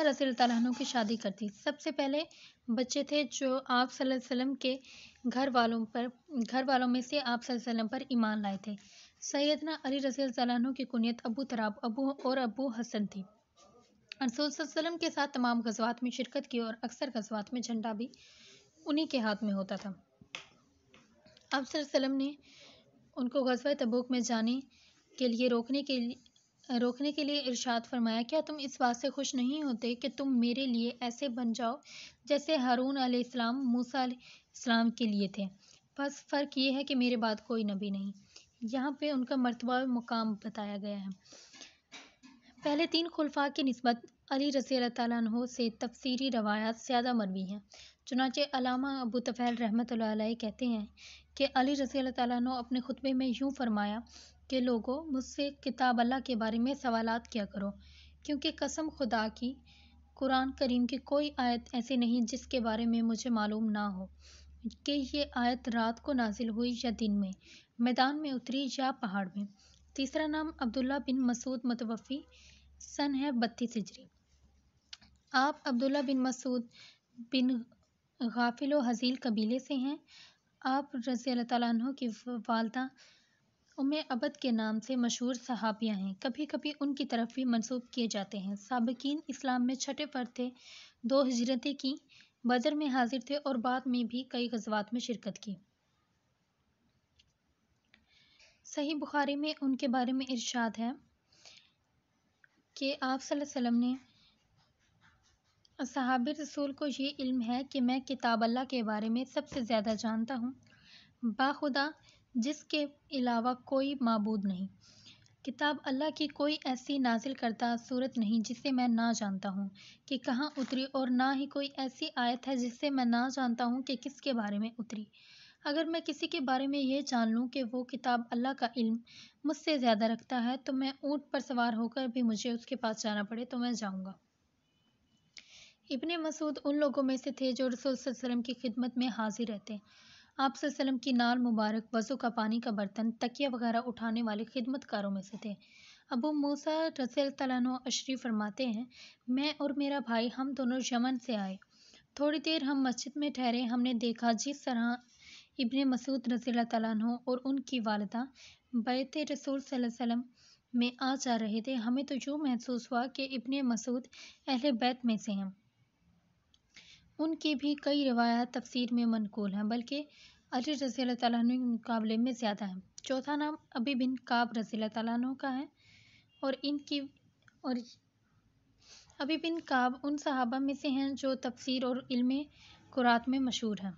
رضی اللہ تعالیٰ عنہ کی شادی کر دی۔ سب سے پہلے بچے تھے جو آپ صلی اللہ علیہ وسلم کے گھر والوں میں سے آپ صلی اللہ علیہ وسلم پر ایمان لائے تھے۔ سیدنا علی رضی اللہ تعالیٰ عنہ کی کنیت ابو تراب ابو حسن تھی۔ رسول صلی اللہ علیہ وسلم کے ساتھ تمام غزوات میں شرکت کی اور اکثر غزوات میں جھنڈا بھی انہی کے ہاتھ میں ہوتا تھا۔ آپ صلی اللہ علیہ وسلم نے ان کو غزوہ تبوک میں جانے کے لیے روکنے کے لیے ارشاد فرمایا، کیا تم اس بات سے خوش نہیں ہوتے کہ تم میرے لیے ایسے بن جاؤ جیسے ہارون علیہ السلام موسیٰ علیہ السلام کے لیے تھے؟ بس فرق یہ ہے کہ میرے بعد کوئی نبی نہیں۔ یہاں پہ ان کا مرتبہ و مقام بتایا گیا ہے۔ پہلے 3 خلفاء کی نسبت علی رضی اللہ تعالیٰ عنہ سے تفسیری روایات زیادہ مروی ہیں۔ چنانچہ علامہ ابو طفیل رحمۃ اللہ علیہ کہتے ہیں کہ علی رضی اللہ تعالیٰ عنہ اپنے خطبے میں یوں فرمایا کہ لوگوں، مجھ سے کتاب اللہ کے بارے میں سوالات کیا کرو، کیونکہ قسم خدا کی قرآن کریم کی کوئی آیت ایسی نہیں جس کے بارے میں مجھے معلوم نہ ہو کہ یہ آیت رات کو نازل ہوئی یا دن میں، میدان میں اتری یا پہاڑ میں۔ تیسرا نام عبداللہ بن مسعود، متوفی سن ہے 32 ہجری۔ آپ عبداللہ بن مسعود بن غافل و حذیل قبیلے سے ہیں۔ آپ رضی اللہ تعالیٰ عنہ کی والدہ ام عبد کے نام سے مشہور صحابیہ ہیں۔ کبھی کبھی ان کی طرف بھی منسوب کیے جاتے ہیں۔ سابقین اسلام میں چھٹے فرد تھے۔ 2 ہجرتیں کی، بدر میں حاضر تھے اور بعد میں بھی کئی غزوات میں شرکت کی۔ صحیح بخاری میں ان کے بارے میں ارشاد ہے کہ آپ صلی اللہ علیہ وسلم نے اصحاب رسول کو یہ علم ہے کہ میں کتاب اللہ کے بارے میں سب سے زیادہ جانتا ہوں، باخدا جس کے علاوہ کوئی معبود نہیں۔ کتاب اللہ کی کوئی ایسی نازل کردہ صورت نہیں جسے میں نہ جانتا ہوں کہ کہاں اتری، اور نہ ہی کوئی ایسی آیت ہے جسے میں نہ جانتا ہوں کہ کس کے بارے میں اتری۔ اگر میں کسی کے بارے میں یہ جان لوں کہ وہ کتاب اللہ کا علم مجھ سے زیادہ رکھتا ہے تو میں اونٹ پر سوار ہو کر بھی مجھے اس کے پاس جانا پڑے تو میں جاؤں گا۔ ابن مسعود ان لوگوں میں سے تھے جو رسول صلی اللہ علیہ وسلم کی خدمت میں حاضر رہتے۔ آپ صلی اللہ علیہ وسلم کی نال مبارک، وضو کا پانی کا برتن، تکیہ وغیرہ اٹھانے والے خدمت کاروں میں سے تھے۔ ابو موسیٰ رضی اللہ تعالیٰ عنہ اشری فرماتے ہیں، میں اور میرا بھائی ہم دونوں یمن سے آئے۔ تھوڑی دیر ہم مسجد میں ٹھہرے، ہم نے دیکھا جس طرح ابن مسعود رضی اللہ تعالیٰ عنہ اور ان کی والدہ بیت رسول صلی اللہ علیہ وسلم میں آ جا رہے تھے، ہمیں تو یوں محسوس ہوا کہ ابن مسعود اہل بیت میں سے ہیں۔ ان کی بھی کئی روایات تفسیر میں منقول ہیں، بلکہ علی رضی اللہ تعالیٰ عنہ کے مقابلے میں زیادہ ہیں۔ چوتھا نام ابی بن کعب رضی اللہ تعالیٰ عنہ کا ہے، اور ابی بن کعب ان صحابہ میں سے ہیں جو تفسیر اور علم قرآت میں مشہور ہیں۔